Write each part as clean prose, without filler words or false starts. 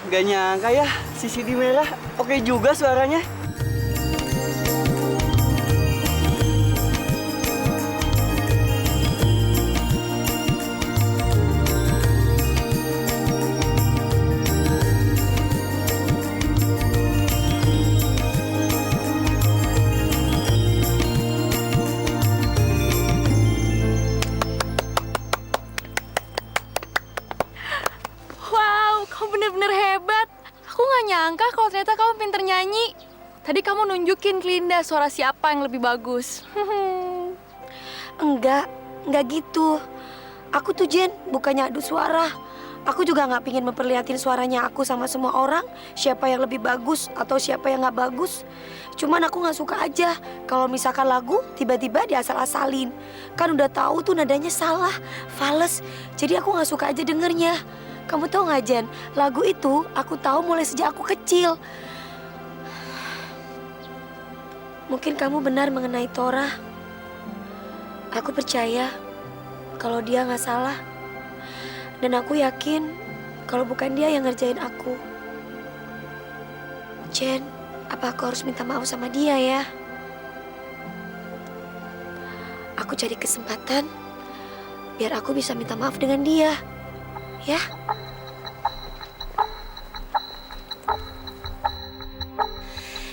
Gak nyangka ya, si Sidi Merah oke juga suaranya. Wow, kamu bener-bener hebat. Aku nggak nyangka kalau ternyata kamu pinter nyanyi. Tadi kamu nunjukin ke Linda suara siapa yang lebih bagus. Enggak gitu. Aku tuh Jen, bukannya adu suara. Aku juga nggak pingin memperlihatin suaranya aku sama semua orang, siapa yang lebih bagus atau siapa yang nggak bagus. Cuman aku nggak suka aja kalau misalkan lagu tiba-tiba diasal-asalin. Kan udah tahu tuh nadanya salah, fales. Jadi aku nggak suka aja dengernya. Kamu tahu nggak Jen, lagu itu aku tahu mulai sejak aku kecil. Mungkin kamu benar mengenai Tora. Aku percaya kalau dia nggak salah. Dan aku yakin kalau bukan dia yang ngerjain aku. Jen, apa aku harus minta maaf sama dia ya? Aku cari kesempatan biar aku bisa minta maaf dengan dia. Ya?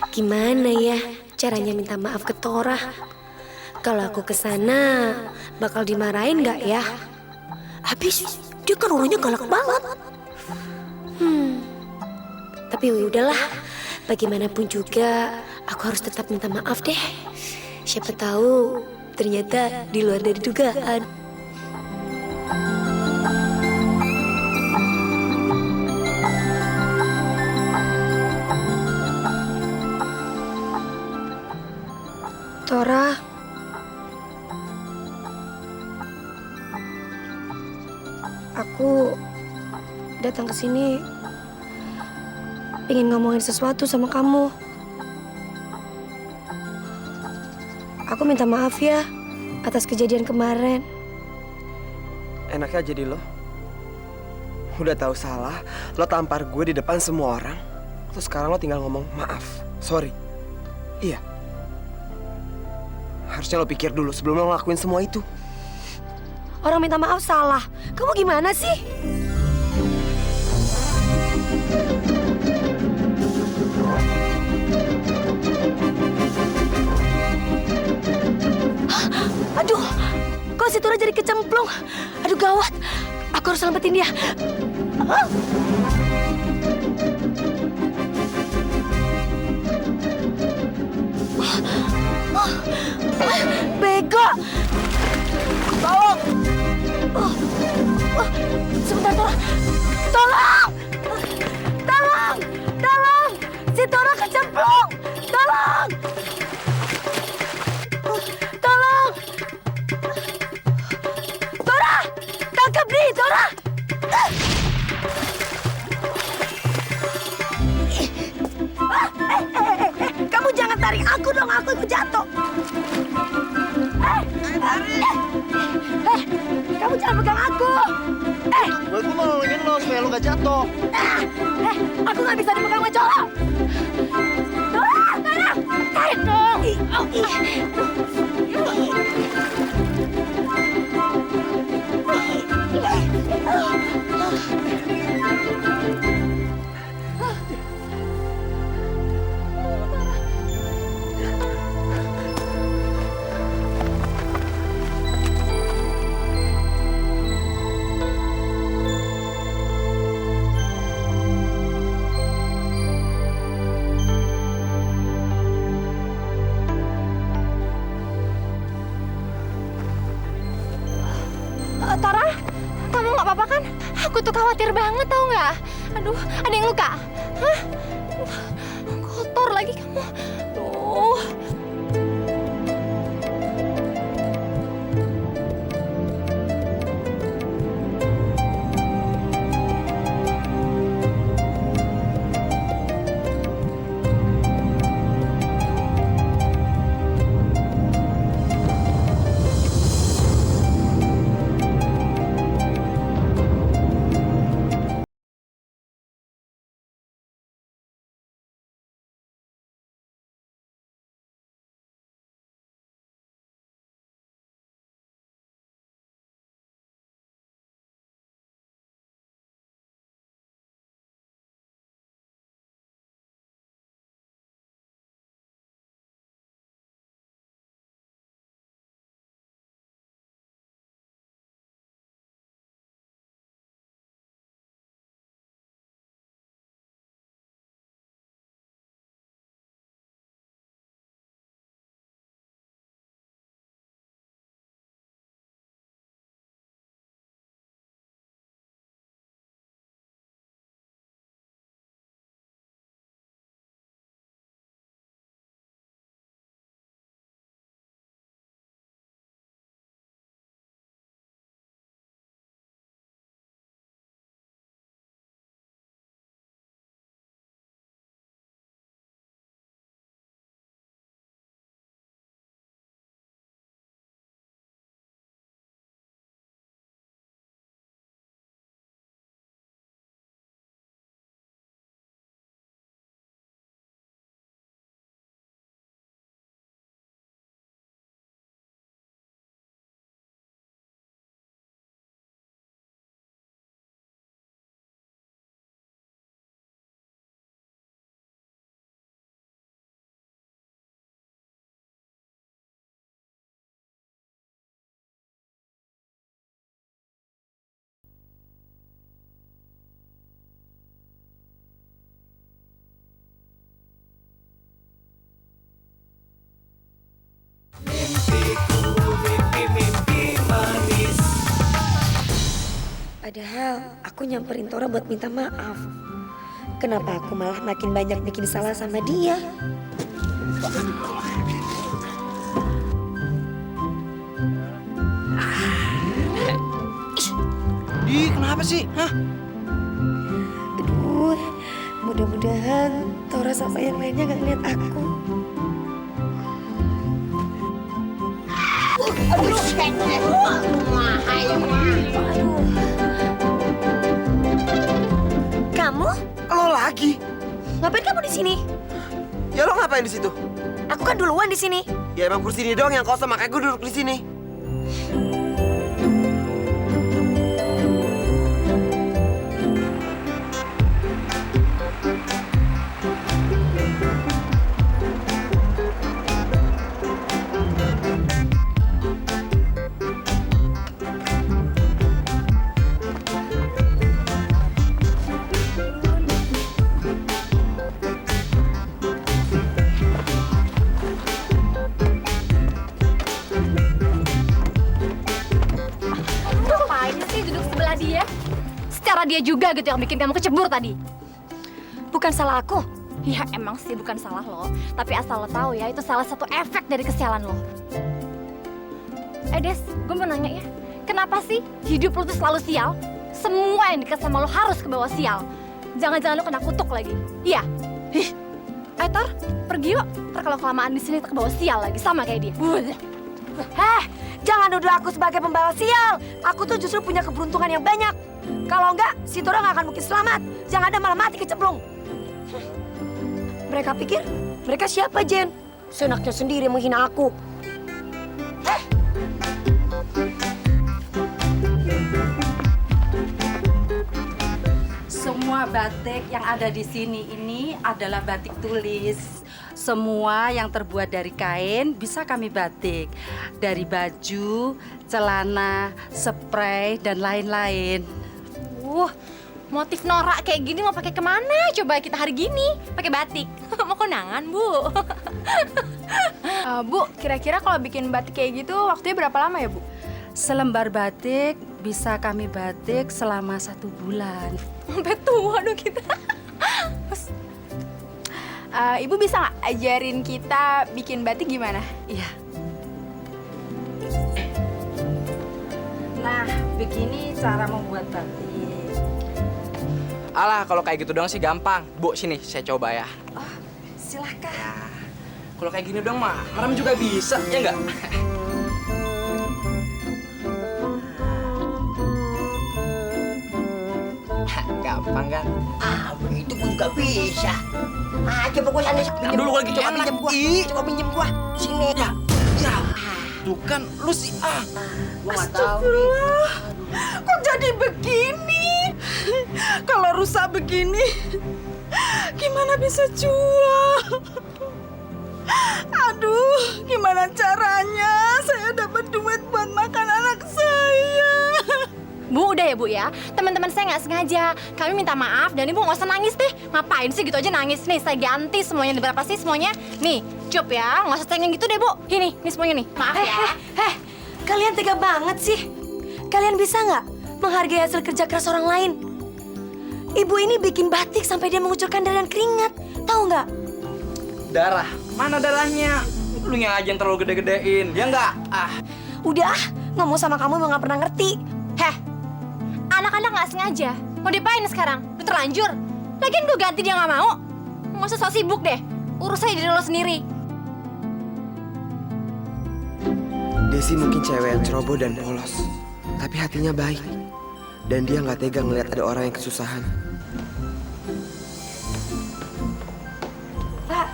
Gimana ya caranya minta maaf ke Tora? Kalau aku ke sana bakal dimarahin nggak ya? Habis dia kan orangnya galak banget. Tapi udahlah, bagaimanapun juga aku harus tetap minta maaf deh. Siapa tahu ternyata di luar dari dugaan. Tora, aku datang ke sini ingin ngomongin sesuatu sama kamu. Aku minta maaf ya atas kejadian kemarin. Enaknya jadi lo. Udah tahu salah, lo tampar gue di depan semua orang. Terus sekarang lo tinggal ngomong maaf, sorry. Iya. Harusnya lo pikir dulu sebelum lo ngelakuin semua itu. Orang minta maaf salah. Kamu gimana sih? Aduh, kok si Tora jadi kecemplung? Aduh gawat, aku harus selamatin dia. Bego! Tolong! Sebentar, Tora. Tolong! Tolong! Tolong! Si Tora kecemplung! Tolong! Tolong! Tora! Tangkap dia, Tora! Kamu jangan tarik aku dong, aku ikut jatuh. Kamu jangan pegang aku. Gue mau nolongin lo supaya lo gak jatuh. Aku nggak bisa dipegang sama cowok. Tolong, tarik dong. Tora, kamu nggak apa-apa kan? Aku tuh khawatir banget tau nggak? Aduh, ada yang luka? Hah? Kotor lagi kamu. Aduh. Padahal aku nyamperin Tora buat minta maaf. Kenapa aku malah makin banyak bikin salah sama dia? Di, kenapa sih? Hah? Aduh, mudah-mudahan Tora sama yang lainnya gak ngeliat aku. Kamu? Lo lagi? Ngapain kamu di sini? Ya lo ngapain di situ? Aku kan duluan di sini. Ya emang kursi ini doang yang kosong, makanya gue duduk di sini. Ngapain sih duduk sebelah dia? Secara dia juga gitu yang bikin kamu kecebur tadi. Bukan salah aku. Ya emang sih bukan salah lo, tapi asal lo tahu ya itu salah satu efek dari kesialan lo. Des, gue mau nanya ya, kenapa sih hidup lo tuh selalu sial? Semua yang dekat sama lo harus ke bawah sial. Jangan-jangan lo kena kutuk lagi. Iya. Tor, pergi yuk. Ntar kalau kelamaan di sini ke bawah sial lagi sama kayak dia. Jangan nuduh aku sebagai pembawa sial. Aku tuh justru punya keberuntungan yang banyak. Kalau enggak, si Tora nggak akan mungkin selamat. Jangan ada malah mati kecemplung. Mereka pikir, mereka siapa, Jen? Senaknya sendiri menghina aku. Semua batik yang ada di sini ini adalah batik tulis. Semua yang terbuat dari kain bisa kami batik. Dari baju, celana, spray, dan lain-lain. Motif norak kayak gini mau pakai kemana? Coba kita hari gini pakai batik. Mau kondangan, Bu. Bu, kira-kira kalau bikin batik kayak gitu waktunya berapa lama ya, Bu? Selembar batik bisa kami batik selama 1 bulan. Sampai tua dong kita. Ibu bisa nggak ajarin kita bikin batik gimana? Iya. Nah, begini cara membuat batik. Alah, kalau kayak gitu doang sih gampang. Bu, sini saya coba ya. Silahkan. Kalau kayak gini doang mah, merem juga bisa, ya nggak? Gampang kan? Itu pun juga bisa. Coba gua sana pinjam dulu lagi coba enak. pinjam gua. Coba pinjam gua. Sini. Ya, tuh kan lu sih Gua nggak tahu. Kok jadi begini? Kalau rusak begini, gimana bisa jual? Aduh, gimana caranya saya dapat duit buat makan anak saya? Bu, udah ya Bu ya. Teman-teman saya nggak sengaja. Kami minta maaf dan Ibu nggak usah nangis deh. Ngapain sih gitu aja nangis? Nih, saya ganti semuanya. Berapa sih semuanya? Nih, cup ya. Nggak usah cengeng gitu deh Bu. Ini semuanya nih. Maaf ya. Kalian tega banget sih. Kalian bisa nggak menghargai hasil kerja keras orang lain? Ibu ini bikin batik sampai dia mengucurkan darah dan keringat. Tahu nggak? darah. Mana darahnya? Lu yang aja yang terlalu gede-gedein, ya nggak? Udah, ngomong sama kamu emang nggak pernah ngerti. Anak-anak nggak sengaja. Mau diapain sekarang? Udah terlanjur. Lagian gue ganti dia nggak mau. Nggak usah sok sibuk deh. Urus aja diri lo sendiri. Desi mungkin cewek yang ceroboh dan polos, tapi hatinya baik. Dan dia nggak tega ngeliat ada orang yang kesusahan. Pak,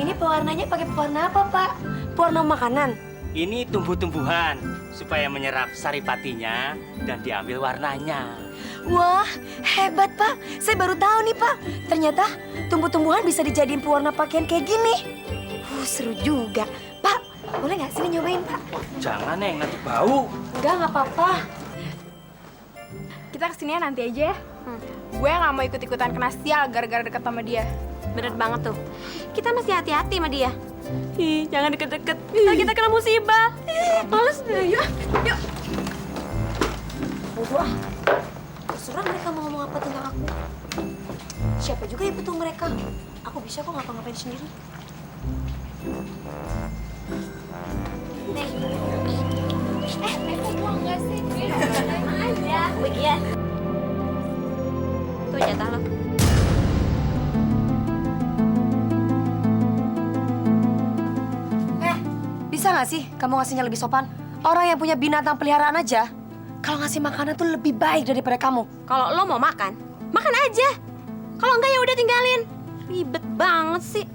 ini pewarnanya pakai pewarna apa, Pak? Pewarna makanan? Ini tumbuh-tumbuhan supaya menyerap saripatinya dan diambil warnanya. Wah, hebat, Pak. Saya baru tahu nih, Pak. Ternyata tumbuh-tumbuhan bisa dijadiin pewarna pakaian kayak gini. Seru juga. Pak, boleh nggak sini nyobain, Pak? Jangan, Neng, nanti bau. Enggak, nggak apa-apa. Kita kesini nanti aja ya. Gue nggak mau ikut-ikutan kena sial gara-gara deket sama dia. Bener banget tuh. Kita mesti hati-hati sama dia. Jangan deket-deket. Ntar kita kena musibah. Males deh. Yuk. Bodoh ah. Terserah mereka mau ngomong apa tentang aku. Siapa juga yang butuh mereka? Aku bisa kok ngapa-ngapain sendiri. Nih. Aku mau nggak sih? Aja. Bagian. Tuh jatah lo. Bisa nggak sih kamu ngasihnya lebih sopan? Orang yang punya binatang peliharaan aja, kalau ngasih makanan tuh lebih baik daripada kamu. Kalau lo mau makan, makan aja. Kalau enggak ya udah tinggalin. Ribet banget sih.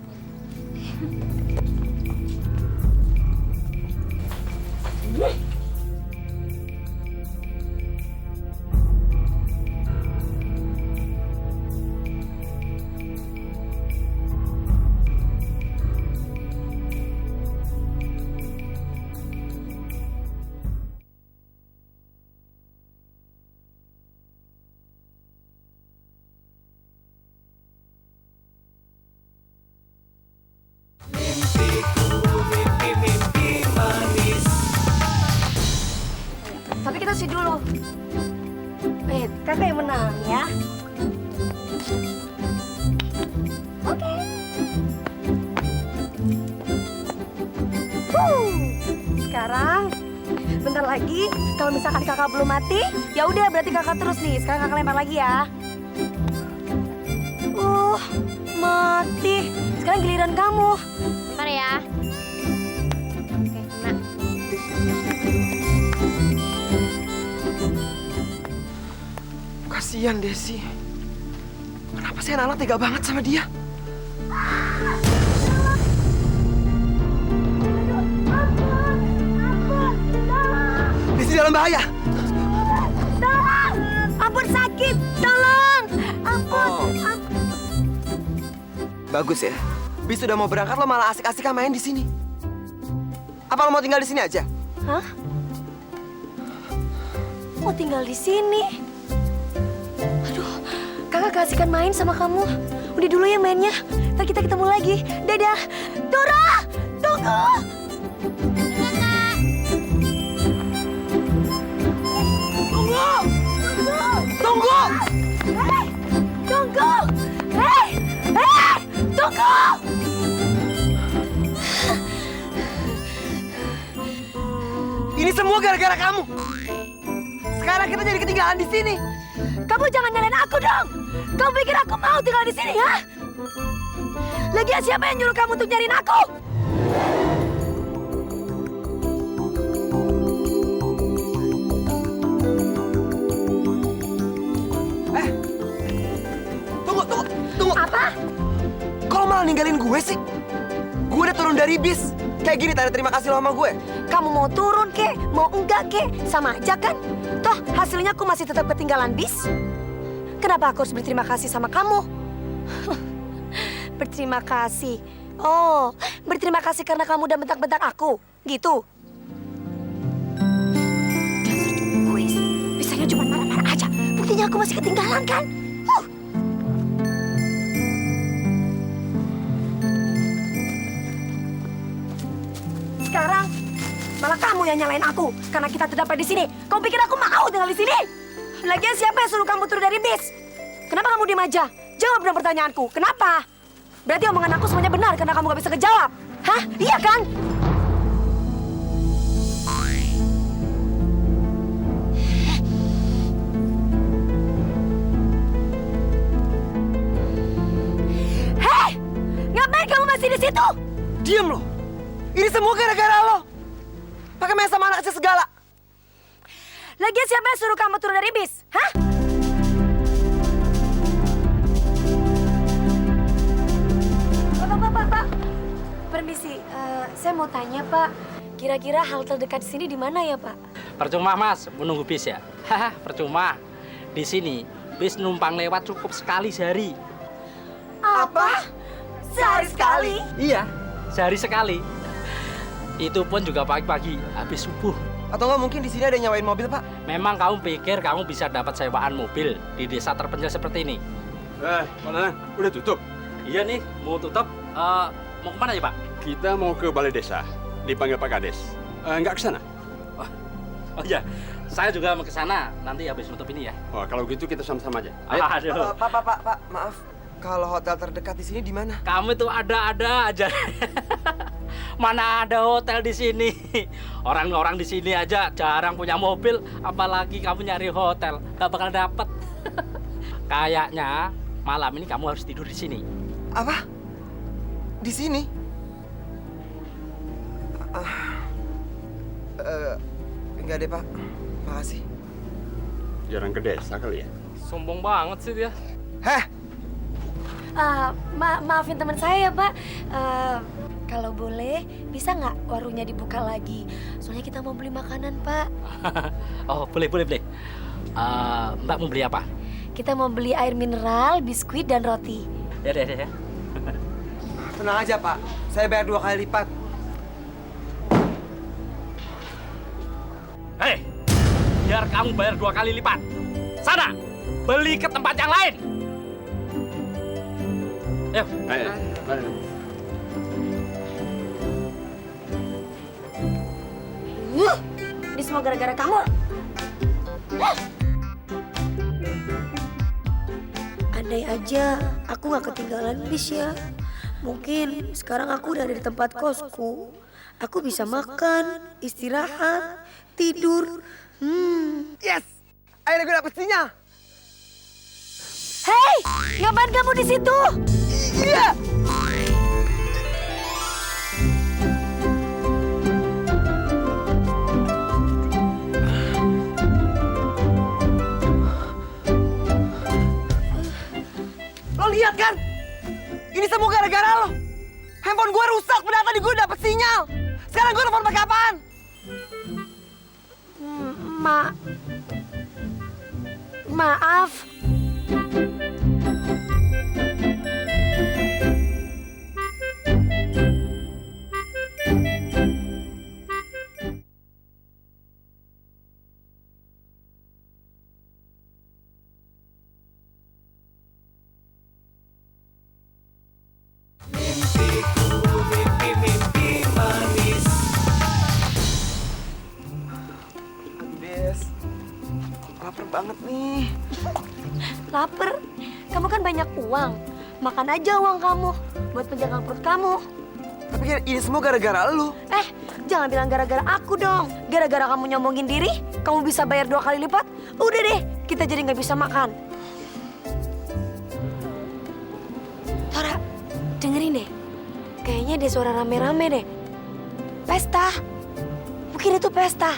Tapi kita sih dulu. Kakak yang menang ya. Oke. Sekarang bentar lagi kalau misalkan kakak belum mati, ya udah berarti kakak terus nih. Sekarang kakak lempar lagi ya. Mati. Sekarang giliran kamu. Bentar ya. Oke, kena. Kasihan Desi. Kenapa sih anak-anak tega banget sama dia? Desi dalam bahaya. Tolong! Ampun sakit! Tolong! Ampun! Bagus ya. Bis udah mau berangkat lo malah asik-asik main di sini. Apa lo mau tinggal di sini aja? Hah? Mau tinggal di sini? Aduh, kakak keasikan main sama kamu. Udah dulu ya mainnya. Ntar kita ketemu lagi. Dadah. Dora! Tunggu! Tunggu! Hei! Tunggu! Hei! Hei! Tunggu! Ini semua gara-gara kamu. Sekarang kita jadi ketinggalan di sini. Kamu jangan nyalain aku dong! Kamu pikir aku mau tinggal di sini, ha? Lagian siapa yang nyuruh kamu untuk nyariin aku? Tunggu. Apa? Kok lo malah ninggalin gue sih? Gue udah turun dari bis. Kayak gini tanda terima kasih lo sama gue. Kamu mau turun kek, mau enggak kek, sama aja kan? Toh hasilnya aku masih tetap ketinggalan bis. Kenapa aku harus berterima kasih sama kamu? Berterima kasih. Oh, berterima kasih karena kamu udah bentak-bentak aku. Gitu. Dasar egois. Bisanya cuma marah-marah aja. Buktinya aku masih ketinggalan kan? Sekarang malah kamu yang nyalain aku karena kita terdapat di sini. Kamu pikir aku mau tinggal di sini? Lagian siapa yang suruh kamu turun dari bis? Kenapa kamu diam aja? Jawab dong pertanyaanku. Kenapa? Berarti omongan aku semuanya benar karena kamu gak bisa ngejawab. Hah? Iya kan? Hei! Ngapain kamu masih di situ? Diem lo. Ini semua gara-gara lo. Pakai main sama anak segala. Lagian siapa yang suruh kamu turun dari bis? Hah? Pak. Permisi, saya mau tanya, Pak. Kira-kira hal terdekat di sini di mana ya, Pak? Percuma, Mas, menunggu bis ya? Haha, percuma. Di sini, bis numpang lewat cukup sekali sehari. Apa? Sehari sekali? Iya, sehari sekali. Itu pun juga pagi-pagi, habis subuh. Atau nggak mungkin di sini ada yang nyawain mobil, Pak? Memang kamu pikir kamu bisa dapat sewaan mobil di desa terpencil seperti ini? Pak Nanang, udah tutup. Iya nih, mau tutup. Mau kemana ya, Pak? Kita mau ke balai desa, dipanggil Pak Kades. Nggak ke sana? Oh iya, saya juga mau ke sana nanti habis nutup ini ya. Oh, kalau gitu kita sama-sama aja. Ayo. Aduh, Pak, maaf. Kalau hotel terdekat di sini di mana? kamu itu ada-ada aja. Mana ada hotel di sini? Orang-orang di sini aja jarang punya mobil, apalagi kamu nyari hotel, gak bakal dapet. Kayaknya malam ini kamu harus tidur di sini. Apa? Di sini? Enggak deh, Pak. Makasih. Jarang ke desa kali ya. Sombong banget sih dia. Heh, Maafin teman saya ya, Pak. Kalau boleh, bisa nggak warungnya dibuka lagi? Soalnya kita mau beli makanan, Pak. Oh, boleh. Mbak mau beli apa? Kita mau beli air mineral, biskuit, dan roti. Ya. tenang aja, Pak. Saya bayar 2 kali lipat. Hei, biar kamu bayar 2 kali lipat. Sana, beli ke tempat yang lain. Ayo. Ayo. Ini semua gara-gara kamu. Andai aja aku nggak ketinggalan bis ya. Mungkin sekarang aku udah ada di tempat kosku. Aku bisa makan, istirahat, tidur. Yes! Akhirnya gue dapet sinyal. Hei, ngapain kamu di situ? Iya! Lo lihat kan? Ini semua gara-gara lo. Handphone gue rusak, padahal tadi gue dapet sinyal. Sekarang gue telepon pakai apaan? Maaf. Des, lapar banget nih. Laper. Kamu kan banyak uang. Makan aja uang kamu buat menjaga perut kamu. Tapi kan ini semua gara-gara lu. Jangan bilang gara-gara aku dong. Gara-gara kamu nyombongin diri, kamu bisa bayar 2 kali lipat. Udah deh, kita jadi nggak bisa makan. Tora, dengerin deh. Kayaknya ada suara rame-rame deh. Pesta. Mungkin itu pesta.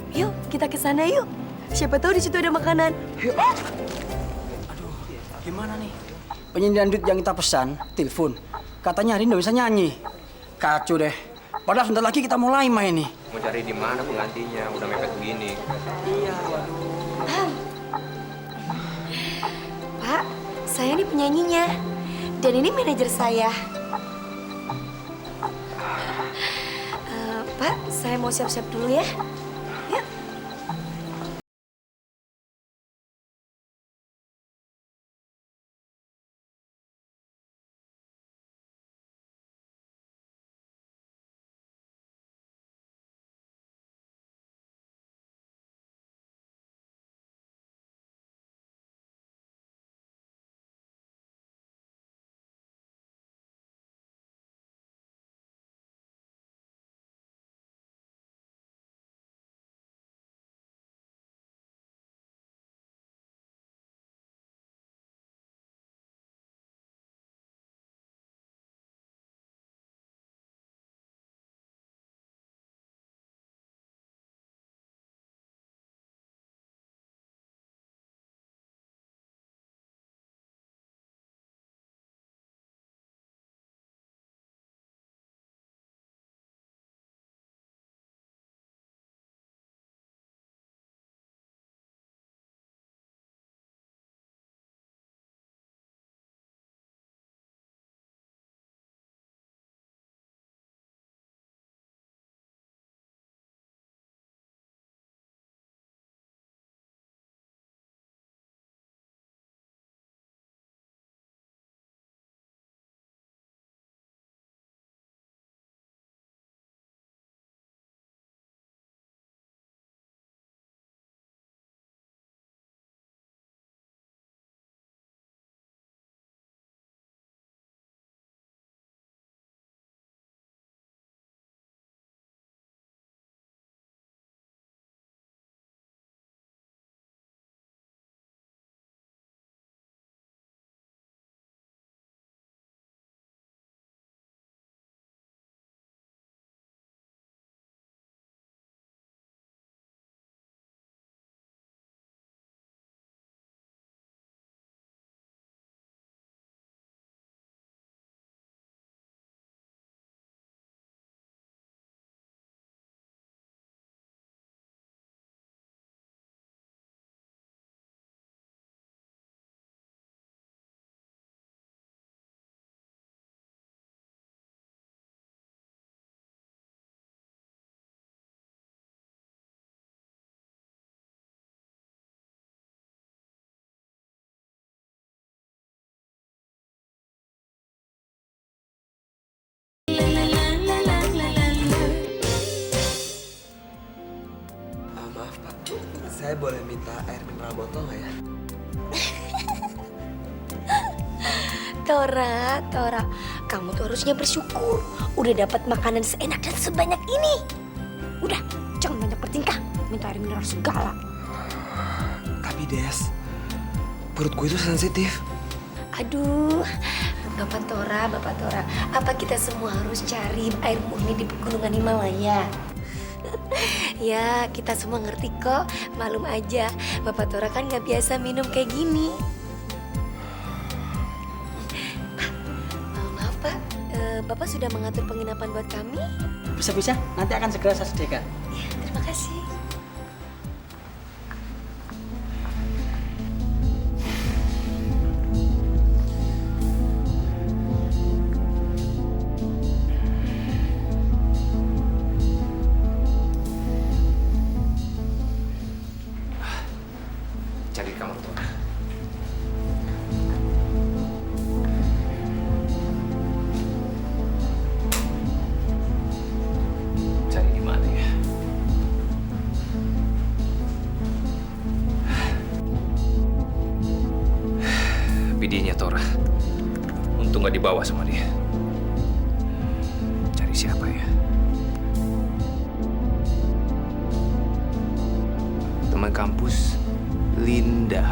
Yuk, kita ke sana yuk. Siapa tahu di situ ada makanan. Gimana nih? Penyanyi dangdut yang kita pesan, telepon. Katanya hari ini nggak bisa nyanyi. Kacau deh. Padahal sebentar lagi kita mulai main nih. Mau cari di mana penggantinya? Udah mepet begini. Iya, waduh. Pak, saya ini penyanyinya. Dan ini manajer saya. Pak, saya mau siap-siap dulu ya. Saya boleh minta air mineral botol nggak ya? Tora, kamu tuh harusnya bersyukur udah dapat makanan seenak dan sebanyak ini. Udah, jangan banyak bertingkah, minta air mineral segala. Tapi Des, perut gue itu sensitif. Aduh, Bapak Tora, apa kita semua harus cari air murni di pegunungan Himalaya? Ya, kita semua ngerti kok, malum aja. Bapak Tora kan nggak biasa minum kayak gini. Maaf Pak, Bapak sudah mengatur penginapan buat kami? Bisa-bisa, nanti akan segera saya sediakan. Ya, terima kasih. Cari kamar Tora. Cari di mana ya? Bidinya Tora. Untung nggak dibawa sama dia. Cari siapa ya? Teman kampus Linda.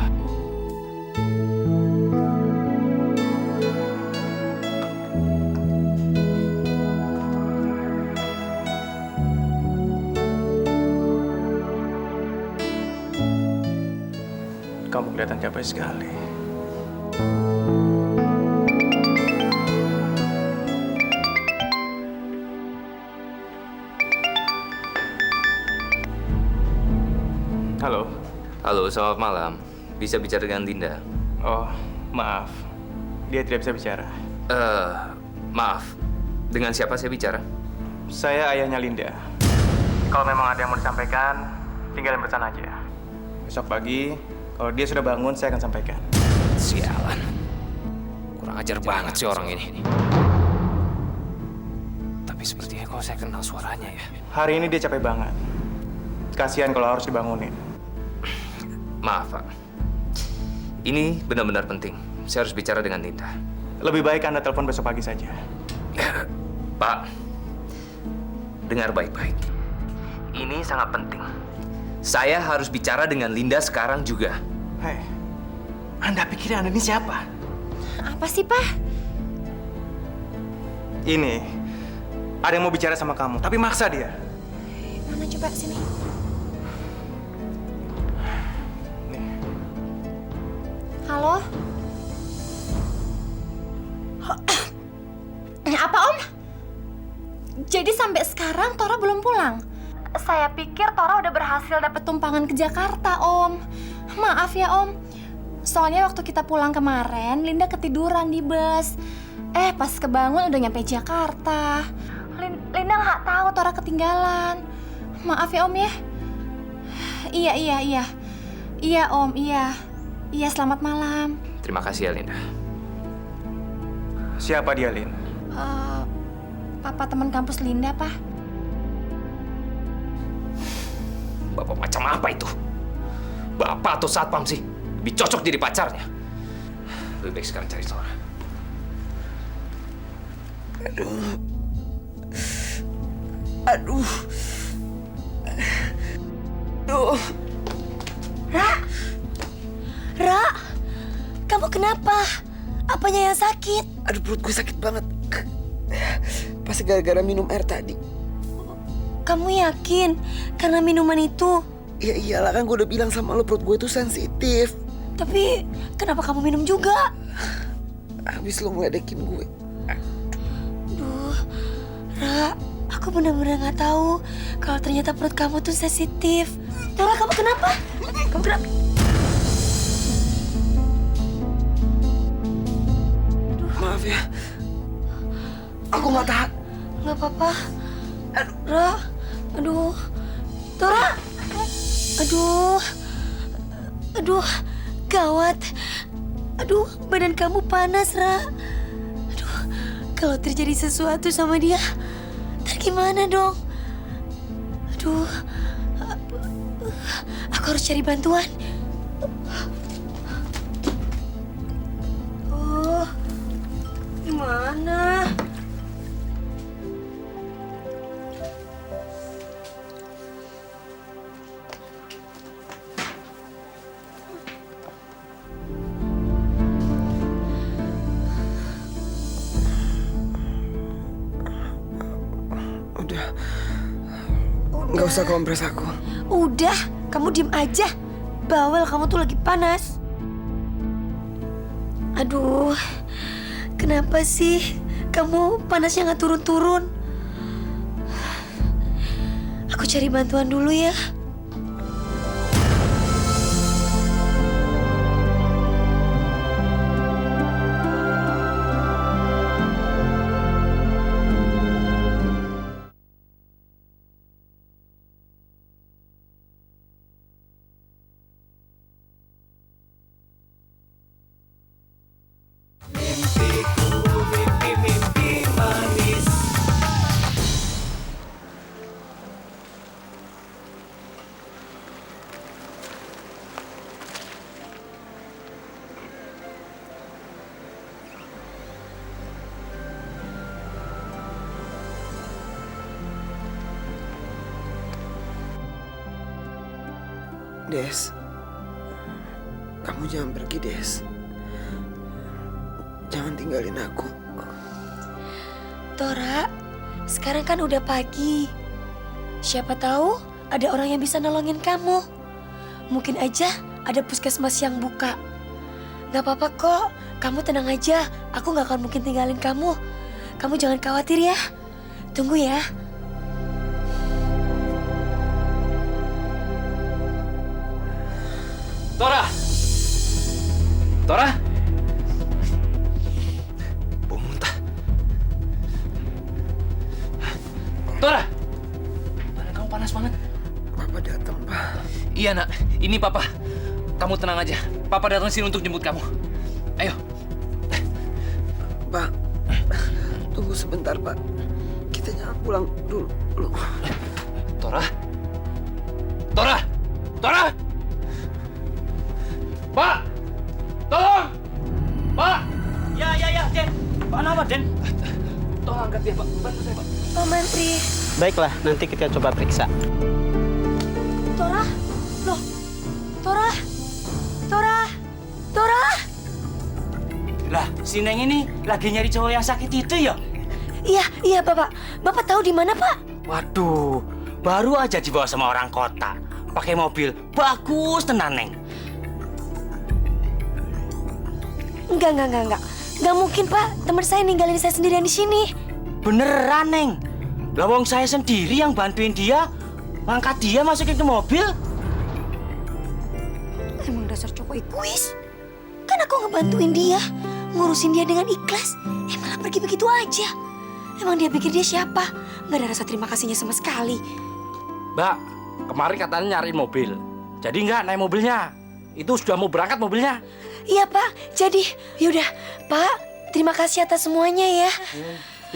Kamu kelihatan capek sekali. Halo. Halo, selamat malam. Bisa bicara dengan Linda? Oh, maaf. Dia tidak bisa bicara. Maaf. Dengan siapa saya bicara? Saya ayahnya Linda. Kalau memang ada yang mau disampaikan, tinggalin pesan aja. Besok pagi, kalau dia sudah bangun, saya akan sampaikan. Sialan. Kurang ajar banget sih orang ini. Tapi sepertinya kok saya kenal suaranya ya. Hari ini dia capek banget. Kasihan kalau harus dibangunin. Maaf, Pak. Ini benar-benar penting. Saya harus bicara dengan Linda. Lebih baik Anda telepon besok pagi saja. Pak, dengar baik-baik. Ini sangat penting. Saya harus bicara dengan Linda sekarang juga. Hei, Anda pikir Anda ini siapa? Apa sih, Pak? Ini, ada yang mau bicara sama kamu, tapi maksa dia. Mana coba sini. Halo? Apa, Om? Jadi sampai sekarang Tora belum pulang? Saya pikir Tora udah berhasil dapet tumpangan ke Jakarta, Om. Maaf ya, Om. Soalnya waktu kita pulang kemarin, Linda ketiduran di bus. Pas kebangun udah nyampe Jakarta. Linda nggak tahu Tora ketinggalan. Maaf ya, Om ya. Iya. Iya, Om, iya. Iya, selamat malam. Terima kasih ya, Linda. Siapa dia, Lin? Papa teman kampus Linda, Pak. Bapak macam apa itu? Bapak atau satpam sih? Lebih cocok jadi pacarnya. Lebih baik sekarang cari Tora. Aduh. Ra, kamu kenapa? Apanya yang sakit? Aduh, perut gue sakit banget. Pasti gara-gara minum air tadi. Kamu yakin? Karena minuman itu? Ya iyalah, kan gue udah bilang sama lo perut gue itu sensitif. Tapi kenapa kamu minum juga? Habis lo ngeledekin gue. Aduh, Ra, aku benar-benar nggak tahu kalau ternyata perut kamu tuh sensitif. Tora, kamu kenapa? Kamu kenapa? Maaf ya. Aku nggak tahan. Nggak apa-apa. Ra, aduh. Tora. Aduh, gawat. Aduh, badan kamu panas, Ra. Aduh, kalau terjadi sesuatu sama dia, ntar gimana dong? Aduh. Aku harus cari bantuan. Oh, gimana? Udah. Nggak usah kompres aku. Udah, kamu diem aja. Bawel, kamu tuh lagi panas. Aduh, kenapa sih kamu panasnya nggak turun-turun? Aku cari bantuan dulu ya. Des, kamu jangan pergi, Des. Jangan tinggalin aku. Tora, sekarang kan udah pagi. Siapa tahu ada orang yang bisa nolongin kamu. Mungkin aja ada puskesmas yang buka. Gak apa-apa kok, kamu tenang aja. Aku gak akan mungkin tinggalin kamu. Kamu jangan khawatir ya. Tunggu ya. Tora! Tora! Bau muntah. Tora! Badan kamu panas banget. Papa datang, Pak. Iya, Nak. Ini Papa. Kamu tenang aja. Papa datang sini untuk jemput kamu. Ayo. Pak, tunggu sebentar, Pak. Kita jangan pulang dulu. Tora? Tora! Tora! Pak! Tolong! Pak! Ya, Den. Pak nama, Den? Tolong angkat dia, Pak. Bantu saya, Pak. Pak Mantri. Baiklah, nanti kita coba periksa. Tora? Loh, Tora? Tora? Tora? Lah, si Neng ini lagi nyari cowok yang sakit itu ya? Iya, Bapak. Bapak tahu di mana, Pak? Waduh, baru aja dibawa sama orang kota. Pakai mobil, bagus tenan, Neng. Enggak. Enggak mungkin, Pak. Teman saya ninggalin saya sendirian di sini. Beneran, Neng. Lah wong saya sendiri yang bantuin dia, ngangkat dia masukin ke mobil. Emang dasar cowok egois. Kan aku ngebantuin dia, ngurusin dia dengan ikhlas. Malah pergi begitu aja. Emang dia pikir dia siapa? Nggak ada rasa terima kasihnya sama sekali. Mbak, kemarin katanya nyariin mobil. Jadi nggak naik mobilnya. Itu sudah mau berangkat mobilnya. Iya, Pak. Jadi, yaudah, Pak. Terima kasih atas semuanya ya.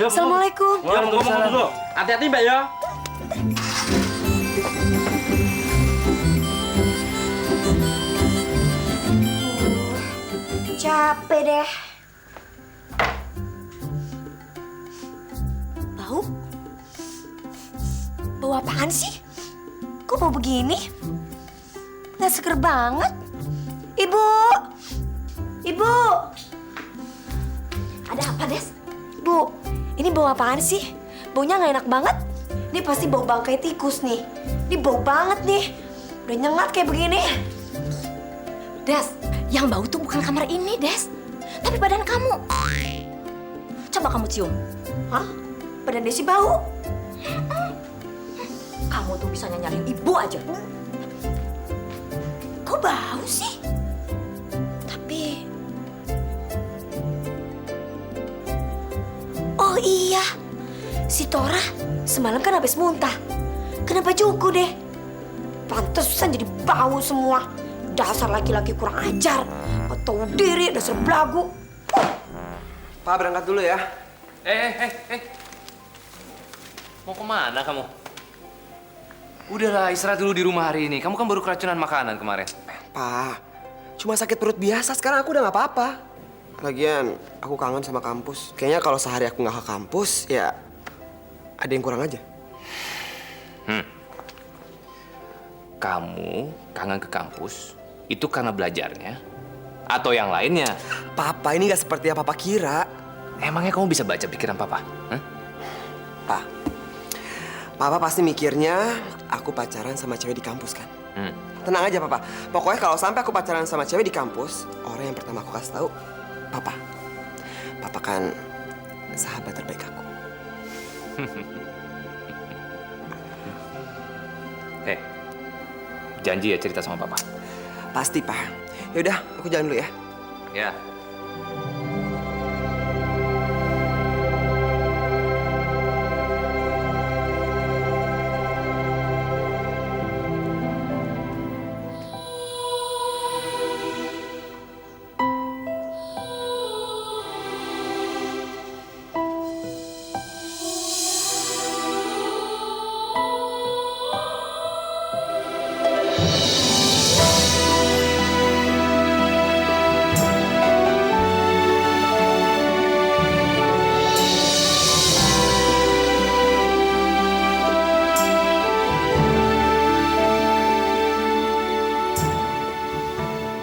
Assalamualaikum. Waalaikumsalam. Hati-hati, Mbak ya. Capek deh. Bau apaan sih? Kok bau begini? Nggak seger banget. Ibu! Ada apa, Des? Bu, ini bau apaan sih? Baunya nggak enak banget. Ini pasti bau bangkai tikus nih. Ini bau banget nih. Udah nyengat kayak begini. Des, yang bau tuh bukan kamar ini, Des. Tapi badan kamu. Coba kamu cium. Hah? Badan Desi bau? Kamu tuh bisa nyariin ibu aja. Kok bau sih? Tapi... Oh iya, si Tora semalam kan habis muntah. Kena bajuku deh. Pantesan jadi bau semua. Dasar laki-laki kurang ajar. Nggak tahu diri, dasar belagu. Pak, berangkat dulu ya. Mau kemana kamu? Udahlah, istirahat dulu di rumah hari ini. Kamu kan baru keracunan makanan kemarin. Pa, cuma sakit perut biasa. Sekarang aku udah nggak apa-apa. Lagian, aku kangen sama kampus. Kayaknya kalau sehari aku nggak ke kampus, ya ada yang kurang aja. Kamu kangen ke kampus, itu karena belajarnya? Atau yang lainnya? Papa, ini nggak seperti yang Papa kira. Emangnya kamu bisa baca pikiran Papa? Hah? Pa, Papa pasti mikirnya aku pacaran sama cewek di kampus kan? Tenang aja Papa. Pokoknya kalau sampai aku pacaran sama cewek di kampus, orang yang pertama aku kasih tahu, Papa. Papa kan sahabat terbaik aku. Janji ya cerita sama Papa? Pasti, Pak. Yaudah, aku jalan dulu ya. Ya.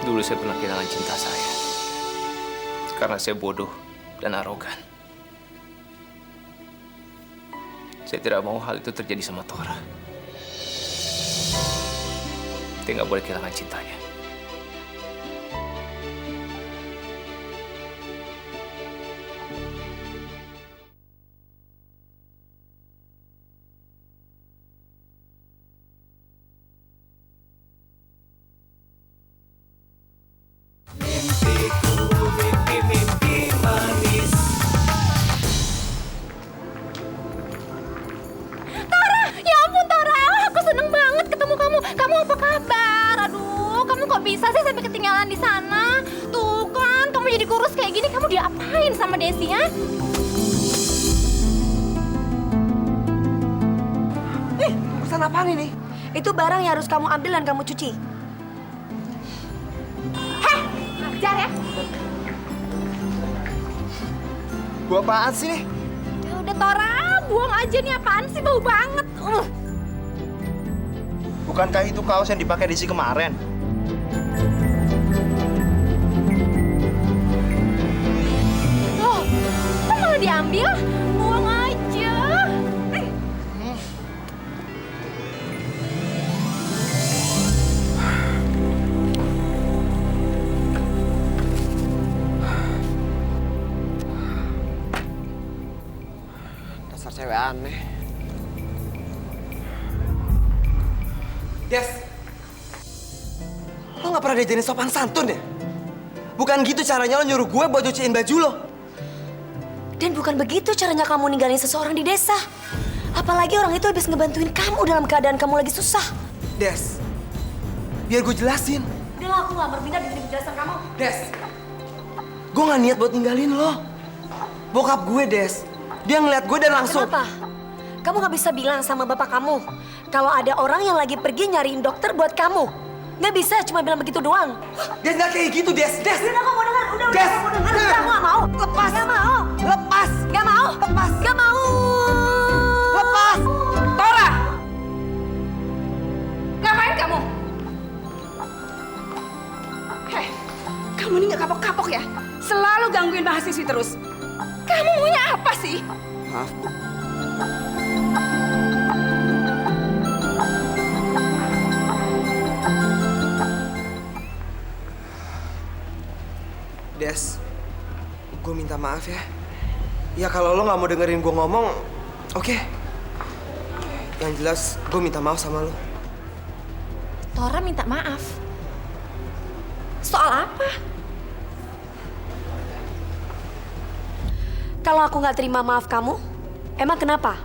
Dulu saya pernah kehilangan cinta saya karena saya bodoh dan arogan. Saya tidak mau hal itu terjadi sama Tora. Dia nggak boleh kehilangan cintanya. Bisa sih sampai ketinggalan di sana. Tuh kan, kamu jadi kurus kayak gini, kamu diapain sama Desi ya? Pesan apaan ini? Itu barang yang harus kamu ambil dan kamu cuci. Heh, ajar ya. Gua apaan sih nih? Ya udah Tora, buang aja nih, apaan sih, bau banget. Bukankah itu kaos yang dipakai Desi kemarin? Loh, kok malah diambil? Buang aja. Dasar cewek aneh. Des, lo gak pernah diajarin sopan santun ya? Bukan gitu caranya lo nyuruh gue buat cuciin baju lo. Dan bukan begitu caranya kamu ninggalin seseorang di desa. Apalagi orang itu habis ngebantuin kamu dalam keadaan kamu lagi susah. Des, biar gue jelasin. Udahlah, aku gak berminat dengan penjelasan kamu. Des, gue gak niat buat ninggalin lo. Bokap gue, Des, dia ngeliat gue dan langsung... Kenapa? Kamu gak bisa bilang sama bapak kamu kalau ada orang yang lagi pergi nyariin dokter buat kamu. Gak bisa cuma bilang begitu doang. Des, gak kayak gitu, Des. Des! Udah, aku mau dengar. Udah, Des! aku mau dengar. Udah, aku gak mau. Lepas! Gak mau. Lepas! Gak mau. Lepas! Gak mau. Lepas! Tora! Ngapain kamu? Hei, kamu ini gak kapok-kapok ya? Selalu gangguin mahasiswi terus. Kamu maunya apa sih? Maaf, Bu. Des, gue minta maaf ya. Ya kalau lo nggak mau dengerin gue ngomong, oke. Yang jelas gue minta maaf sama lo. Tora minta maaf. Soal apa? Kalau aku nggak terima maaf kamu, emang kenapa?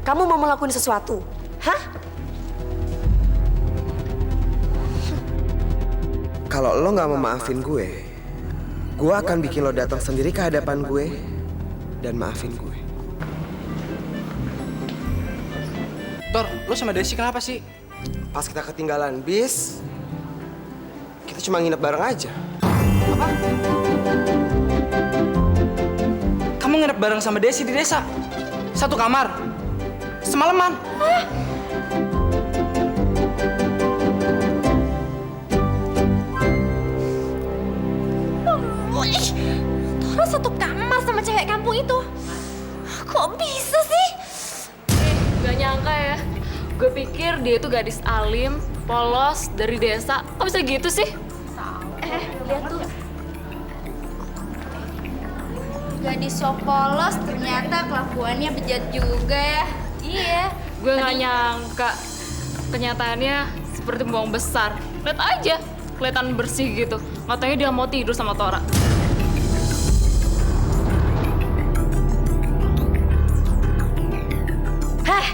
Kamu mau melakukan sesuatu? Hah? Kalau lo nggak mau maafin gue akan bikin lo datang sendiri ke hadapan gue dan maafin gue. Tor, lo sama Desi kenapa sih? pas kita ketinggalan bis, kita cuma nginep bareng aja. Apa? Kamu nginep bareng sama Desi di desa? Satu kamar? Semalaman? Ih, Tora satu kamar sama cewek kampung itu. Kok bisa sih? Gak nyangka ya. Gue pikir dia itu gadis alim, polos, dari desa. Kok bisa gitu sih? Lihat tuh. Gadis so polos ternyata kelakuannya bejat juga ya. Iya. Gue gak nyangka. Kenyataannya seperti bohong besar. Lihat aja, kelihatan bersih gitu. Katanya dia mau tidur sama Tora. Heh,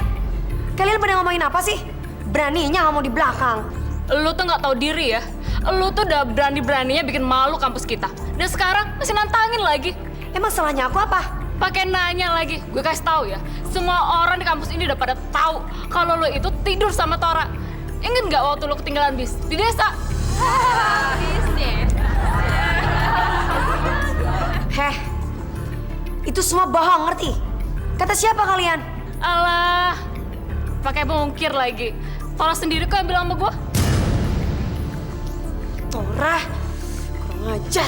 kalian pada ngomongin apa sih? Beraninya ngomong di belakang. Lu tuh nggak tahu diri ya. Lu tuh udah berani-beraninya bikin malu kampus kita. Dan sekarang masih nantangin lagi. Emang salahnya aku apa? Pakai nanya lagi. Gue kasih tahu ya. Semua orang di kampus ini udah pada tahu kalau lu itu tidur sama Tora. Ingat nggak waktu lu ketinggalan bis di desa? Bisnya. Heh, itu semua bohong, ngerti? Kata siapa kalian? Alah, pakai mungkir lagi. Tora sendiri kok yang bilang sama gue. Tora, kurang ajar.